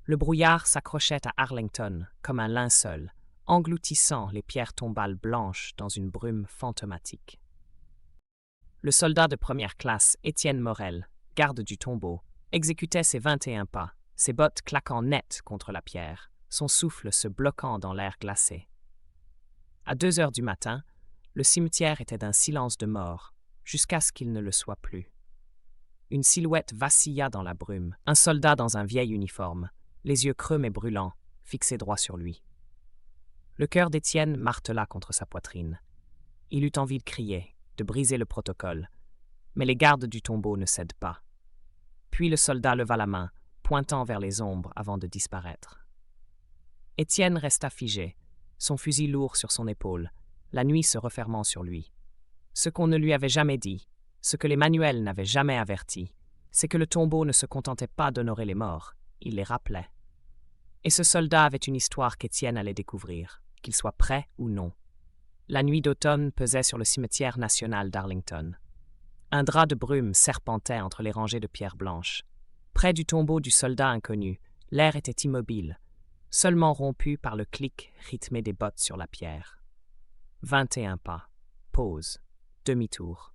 Le brouillard s'accrochait à Arlington comme un linceul, engloutissant les pierres tombales blanches dans une brume fantomatique. Le soldat de première classe, Étienne Morel, garde du tombeau, exécutait ses 21 pas, ses bottes claquant net contre la pierre, son souffle se bloquant dans l'air glacé. À 2 heures du matin, le cimetière était d'un silence de mort, jusqu'à ce qu'il ne le soit plus. Une silhouette vacilla dans la brume, un soldat dans un vieil uniforme, les yeux creux mais brûlants, fixés droit sur lui. Le cœur d'Étienne martela contre sa poitrine. Il eut envie de crier, de briser le protocole, mais les gardes du tombeau ne cèdent pas. Puis le soldat leva la main, pointant vers les ombres avant de disparaître. Étienne resta figé, son fusil lourd sur son épaule, la nuit se refermant sur lui. Ce qu'on ne lui avait jamais dit, ce que les manuels n'avaient jamais averti, c'est que le tombeau ne se contentait pas d'honorer les morts, il les rappelait. Et ce soldat avait une histoire qu'Étienne allait découvrir, qu'il soit prêt ou non. La nuit d'automne pesait sur le cimetière national d'Arlington. Un drap de brume serpentait entre les rangées de pierres blanches. Près du tombeau du soldat inconnu, l'air était immobile, seulement rompu par le clic rythmé des bottes sur la pierre. 21 pas. Pause. Demi-tour.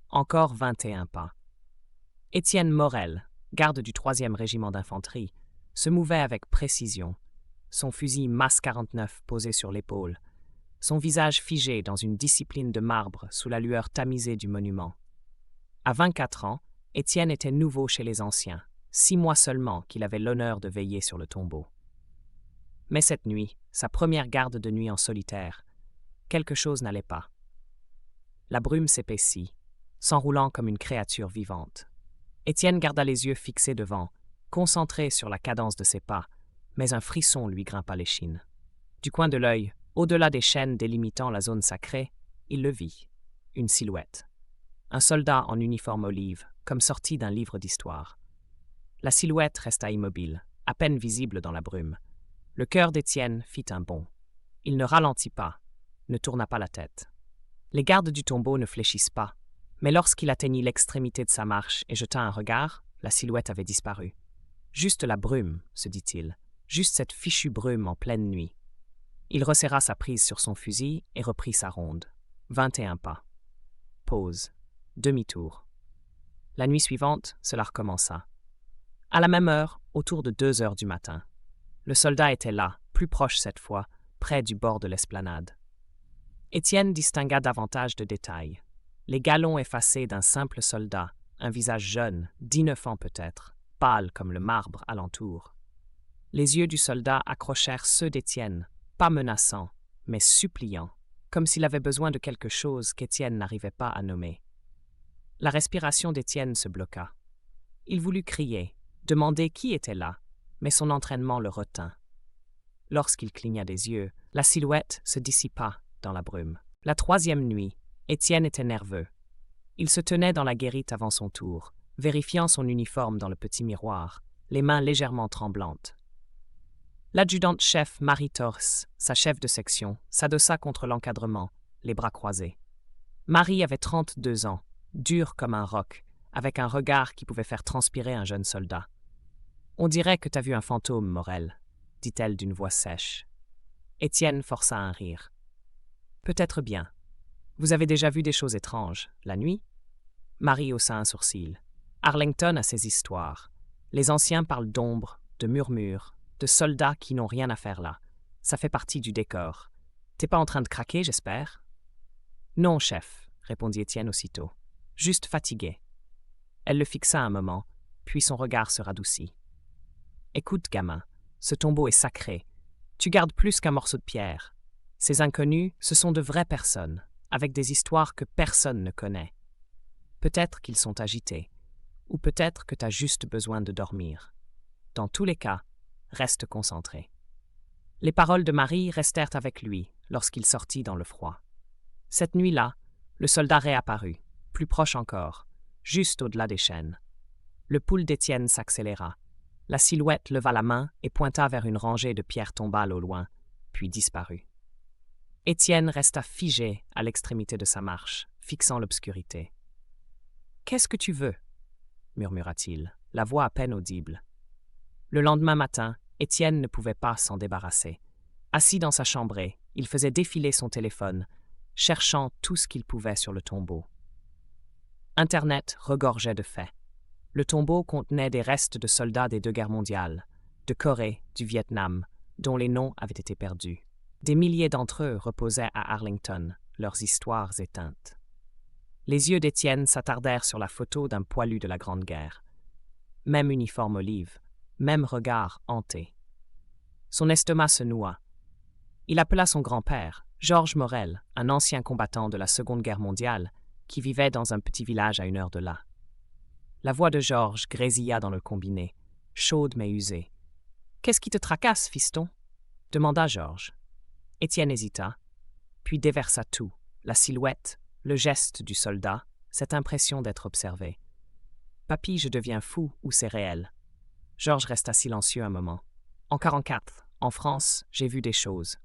Encore 21 pas. Étienne Morel, garde du 3e régiment d'infanterie, se mouvait avec précision, son fusil MAS 49 posé sur l'épaule, son visage figé dans une discipline de marbre sous la lueur tamisée du monument. À 24 ans, Étienne était nouveau chez les anciens, 6 mois seulement qu'il avait l'honneur de veiller sur le tombeau. Mais cette nuit, sa première garde de nuit en solitaire, quelque chose n'allait pas. La brume s'épaissit, s'enroulant comme une créature vivante. Étienne garda les yeux fixés devant, concentré sur la cadence de ses pas, mais un frisson lui grimpa l'échine. Du coin de l'œil, au-delà des chaînes délimitant la zone sacrée, il le vit, une silhouette. Un soldat en uniforme olive, comme sorti d'un livre d'histoire. La silhouette resta immobile, à peine visible dans la brume. Le cœur d'Étienne fit un bond. Il ne ralentit pas, ne tourna pas la tête. Les gardes du tombeau ne fléchissent pas, mais lorsqu'il atteignit l'extrémité de sa marche et jeta un regard, la silhouette avait disparu. Juste la brume, se dit-il, juste cette fichue brume en pleine nuit. Il resserra sa prise sur son fusil et reprit sa ronde. 21 pas. Pause. Demi-tour. La nuit suivante, cela recommença. À la même heure, autour de 2 heures du matin. Le soldat était là, plus proche cette fois, près du bord de l'esplanade. Étienne distingua davantage de détails. Les galons effacés d'un simple soldat, un visage jeune, 19 ans peut-être, pâle comme le marbre alentour. Les yeux du soldat accrochèrent ceux d'Étienne, pas menaçants, mais suppliants, comme s'il avait besoin de quelque chose qu'Étienne n'arrivait pas à nommer. La respiration d'Étienne se bloqua. Il voulut crier, demander qui était là, mais son entraînement le retint. Lorsqu'il cligna des yeux, la silhouette se dissipa dans la brume. La 3e nuit, Étienne était nerveux. Il se tenait dans la guérite avant son tour, vérifiant son uniforme dans le petit miroir, les mains légèrement tremblantes. L'adjudante-chef Marie Torse, sa chef de section, s'adossa contre l'encadrement, les bras croisés. Marie avait 32 ans, dure comme un roc, avec un regard qui pouvait faire transpirer un jeune soldat. « On dirait que t'as vu un fantôme, Morel, » dit-elle d'une voix sèche. Étienne força un rire. « Peut-être bien. Vous avez déjà vu des choses étranges, la nuit ?» Marie haussa un sourcil. Arlington a ses histoires. Les anciens parlent d'ombres, de murmures, de soldats qui n'ont rien à faire là. Ça fait partie du décor. T'es pas en train de craquer, j'espère ? Non, chef, répondit Étienne aussitôt. Juste fatigué. Elle le fixa un moment, puis son regard se radoucit. Écoute, gamin, ce tombeau est sacré. Tu gardes plus qu'un morceau de pierre. Ces inconnus, ce sont de vraies personnes, avec des histoires que personne ne connaît. Peut-être qu'ils sont agités, ou peut-être que t'as juste besoin de dormir. Dans tous les cas, reste concentré. Les paroles de Marie restèrent avec lui lorsqu'il sortit dans le froid. Cette nuit-là, le soldat réapparut, plus proche encore, juste au-delà des chaînes. Le pouls d'Étienne s'accéléra. La silhouette leva la main et pointa vers une rangée de pierres tombales au loin, puis disparut. Étienne resta figé à l'extrémité de sa marche, fixant l'obscurité. « Qu'est-ce que tu veux » murmura-t-il, la voix à peine audible. Le lendemain matin, Étienne ne pouvait pas s'en débarrasser. Assis dans sa chambrée, il faisait défiler son téléphone, cherchant tout ce qu'il pouvait sur le tombeau. Internet regorgeait de faits. Le tombeau contenait des restes de soldats des 2 guerres mondiales, de Corée, du Vietnam, dont les noms avaient été perdus. Des milliers d'entre eux reposaient à Arlington, leurs histoires éteintes. Les yeux d'Étienne s'attardèrent sur la photo d'un poilu de la Grande Guerre. Même uniforme olive, même regard hanté. Son estomac se noua. Il appela son grand-père, Georges Morel, un ancien combattant de la Seconde Guerre mondiale, qui vivait dans un petit village à 1 heure de là. La voix de Georges grésilla dans le combiné, chaude mais usée. « Qu'est-ce qui te tracasse, fiston » demanda Georges. Étienne hésita, puis déversa tout, la silhouette, le geste du soldat, cette impression d'être observé. « Papy, je deviens fou ou c'est réel ?» Georges resta silencieux un moment. « En 1944, en France, j'ai vu des choses.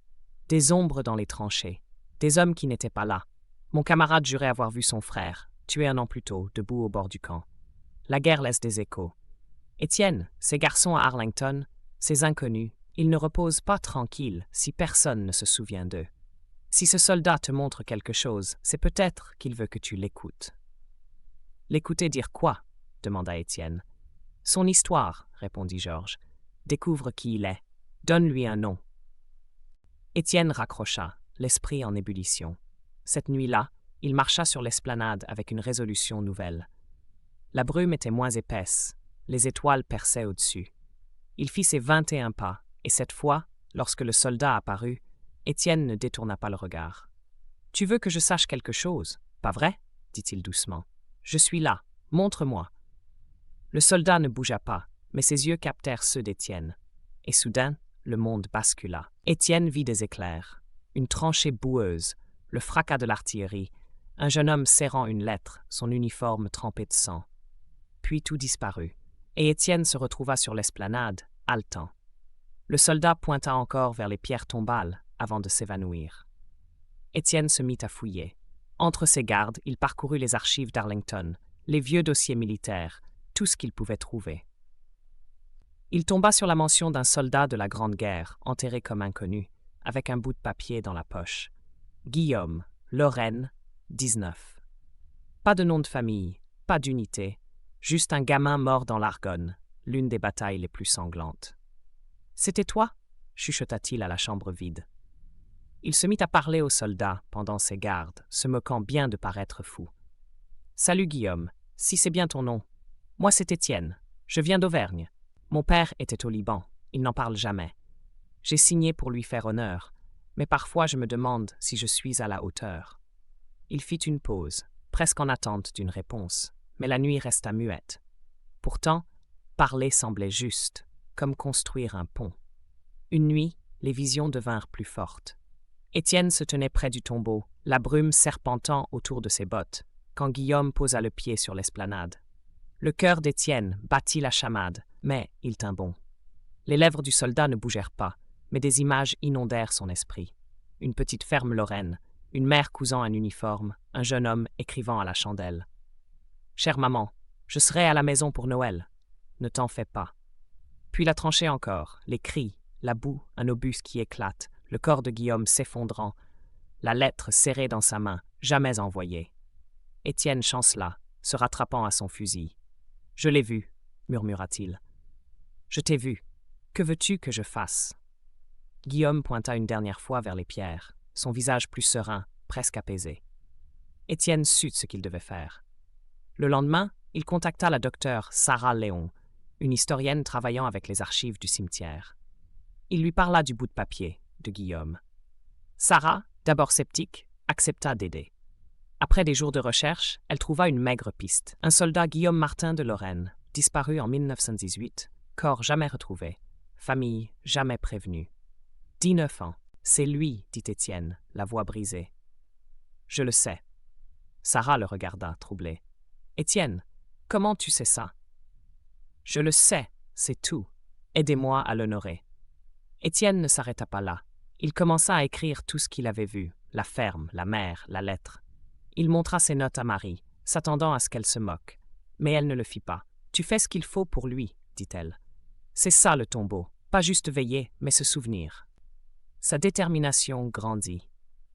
Des ombres dans les tranchées, des hommes qui n'étaient pas là. Mon camarade jurait avoir vu son frère, tué 1 an plus tôt, debout au bord du camp. La guerre laisse des échos. Étienne, ces garçons à Arlington, ces inconnus, ils ne reposent pas tranquilles si personne ne se souvient d'eux. Si ce soldat te montre quelque chose, c'est peut-être qu'il veut que tu l'écoutes. » « L'écouter dire quoi ?» demanda Étienne. « Son histoire, répondit Georges. Découvre qui il est. Donne-lui un nom. » Étienne raccrocha, l'esprit en ébullition. Cette nuit-là, il marcha sur l'esplanade avec une résolution nouvelle. La brume était moins épaisse, les étoiles perçaient au-dessus. Il fit ses 21 pas, et cette fois, lorsque le soldat apparut, Étienne ne détourna pas le regard. « Tu veux que je sache quelque chose, pas vrai ?» dit-il doucement. « Je suis là, montre-moi. » Le soldat ne bougea pas, mais ses yeux captèrent ceux d'Étienne. Et soudain, le monde bascula. Étienne vit des éclairs, une tranchée boueuse, le fracas de l'artillerie, un jeune homme serrant une lettre, son uniforme trempé de sang. Puis tout disparut, et Étienne se retrouva sur l'esplanade, haletant. Le soldat pointa encore vers les pierres tombales avant de s'évanouir. Étienne se mit à fouiller. Entre ses gardes, il parcourut les archives d'Arlington, les vieux dossiers militaires, tout ce qu'il pouvait trouver. Il tomba sur la mention d'un soldat de la Grande Guerre, enterré comme inconnu, avec un bout de papier dans la poche. Guillaume, Lorraine, 19. Pas de nom de famille, pas d'unité, juste un gamin mort dans l'Argonne, l'une des batailles les plus sanglantes. « C'était toi » chuchota-t-il à la chambre vide. Il se mit à parler au soldat pendant ses gardes, se moquant bien de paraître fou. « Salut Guillaume, si c'est bien ton nom. Moi c'est Étienne, je viens d'Auvergne. Mon père était au Liban, il n'en parle jamais. J'ai signé pour lui faire honneur, mais parfois je me demande si je suis à la hauteur. » Il fit une pause, presque en attente d'une réponse, mais la nuit resta muette. Pourtant, parler semblait juste, comme construire un pont. Une nuit, les visions devinrent plus fortes. Étienne se tenait près du tombeau, la brume serpentant autour de ses bottes, quand Guillaume posa le pied sur l'esplanade. Le cœur d'Étienne battit la chamade, mais il tint bon. Les lèvres du soldat ne bougèrent pas, mais des images inondèrent son esprit. Une petite ferme lorraine, une mère cousant un uniforme, un jeune homme écrivant à la chandelle. « Chère maman, je serai à la maison pour Noël. Ne t'en fais pas. » Puis la tranchée encore, les cris, la boue, un obus qui éclate, le corps de Guillaume s'effondrant, la lettre serrée dans sa main, jamais envoyée. Étienne chancela, se rattrapant à son fusil. « Je l'ai vu, » murmura-t-il. « Je t'ai vu. Que veux-tu que je fasse ?» Guillaume pointa une dernière fois vers les pierres, son visage plus serein, presque apaisé. Étienne sut ce qu'il devait faire. Le lendemain, il contacta la docteure Sarah Léon, une historienne travaillant avec les archives du cimetière. Il lui parla du bout de papier de Guillaume. Sarah, d'abord sceptique, accepta d'aider. Après des jours de recherche, elle trouva une maigre piste. Un soldat Guillaume Martin de Lorraine, disparu en 1918, corps jamais retrouvé, famille jamais prévenue. 19 ans. C'est lui, dit Étienne, la voix brisée. Je le sais. Sarah le regarda, troublée. Étienne, comment tu sais ça? Je le sais, c'est tout. Aidez-moi à l'honorer. Étienne ne s'arrêta pas là. Il commença à écrire tout ce qu'il avait vu, la ferme, la mer, la lettre. Il montra ses notes à Marie, s'attendant à ce qu'elle se moque. Mais elle ne le fit pas. Tu fais ce qu'il faut pour lui, dit-elle. C'est ça le tombeau, Pas juste veiller, mais se souvenir. Sa détermination grandit.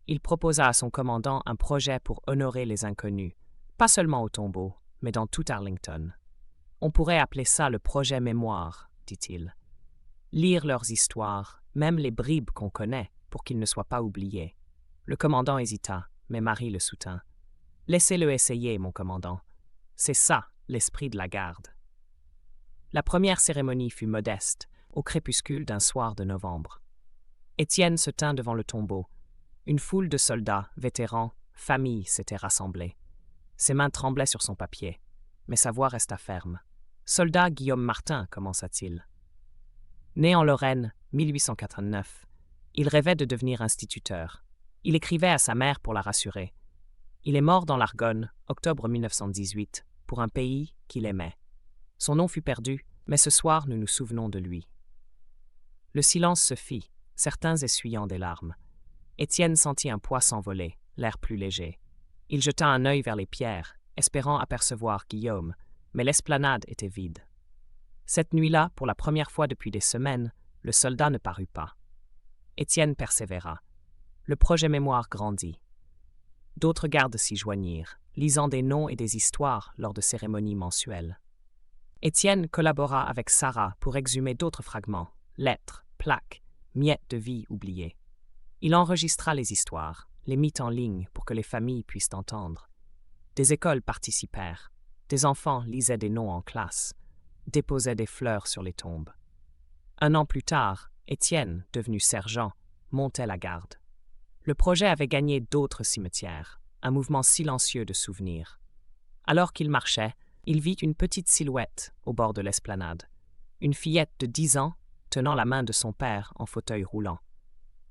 Il proposa à son commandant un projet pour honorer les inconnus, pas seulement au tombeau, mais dans tout Arlington. On pourrait appeler ça le projet mémoire, dit-il. Lire leurs histoires, même les bribes qu'on connaît, pour qu'ils ne soient pas oubliés. Le commandant hésita, mais Marie le soutint. Laissez-le essayer, mon commandant. C'est ça, l'esprit de la garde. La première cérémonie fut modeste, au crépuscule d'un soir de novembre. Étienne se tint devant le tombeau. Une foule de soldats, vétérans, familles s'était rassemblée. Ses mains tremblaient sur son papier, mais sa voix resta ferme. « Soldat Guillaume Martin », commença-t-il. Né en Lorraine, 1889, il rêvait de devenir instituteur. Il écrivait à sa mère pour la rassurer. Il est mort dans l'Argonne, octobre 1918, pour un pays qu'il aimait. Son nom fut perdu, mais ce soir nous nous souvenons de lui. Le silence se fit, certains essuyant des larmes. Étienne sentit un poids s'envoler, l'air plus léger. Il jeta un œil vers les pierres, espérant apercevoir Guillaume, mais l'esplanade était vide. Cette nuit-là, pour la première fois depuis des semaines, le soldat ne parut pas. Étienne persévéra. Le projet mémoire grandit. D'autres gardes s'y joignirent, lisant des noms et des histoires lors de cérémonies mensuelles. Étienne collabora avec Sarah pour exhumer d'autres fragments, lettres, plaques, miettes de vie oubliées. Il enregistra les histoires, les mit en ligne pour que les familles puissent entendre. Des écoles participèrent. Des enfants lisaient des noms en classe, déposaient des fleurs sur les tombes. Un an plus tard, Étienne, devenu sergent, montait la garde. Le projet avait gagné d'autres cimetières, un mouvement silencieux de souvenirs. Alors qu'il marchait, il vit une petite silhouette au bord de l'esplanade, une fillette de 10 ans tenant la main de son père en fauteuil roulant.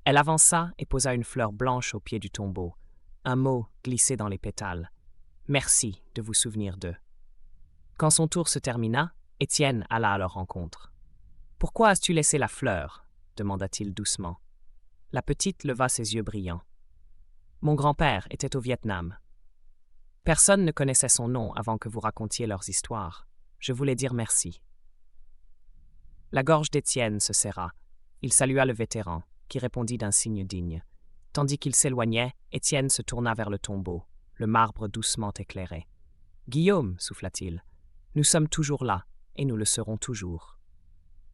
Elle avança et posa une fleur blanche au pied du tombeau, un mot glissé dans les pétales. « Merci de vous souvenir d'eux. » Quand son tour se termina, Étienne alla à leur rencontre. « Pourquoi as-tu laissé la fleur » demanda-t-il doucement. La petite leva ses yeux brillants. « Mon grand-père était au Vietnam. Personne ne connaissait son nom avant que vous racontiez leurs histoires. Je voulais dire merci. » La gorge d'Étienne se serra. Il salua le vétéran, qui répondit d'un signe digne. Tandis qu'il s'éloignait, Étienne se tourna vers le tombeau, le marbre doucement éclairé. « Guillaume, souffla-t-il, nous sommes toujours là, et nous le serons toujours. »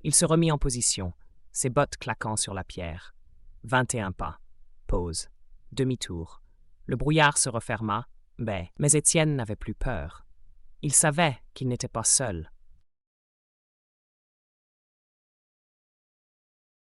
Il se remit en position, ses bottes claquant sur la pierre. 21 pas. Pause. Demi-tour. Le brouillard se referma, mais Étienne n'avait plus peur. Il savait qu'il n'était pas seul.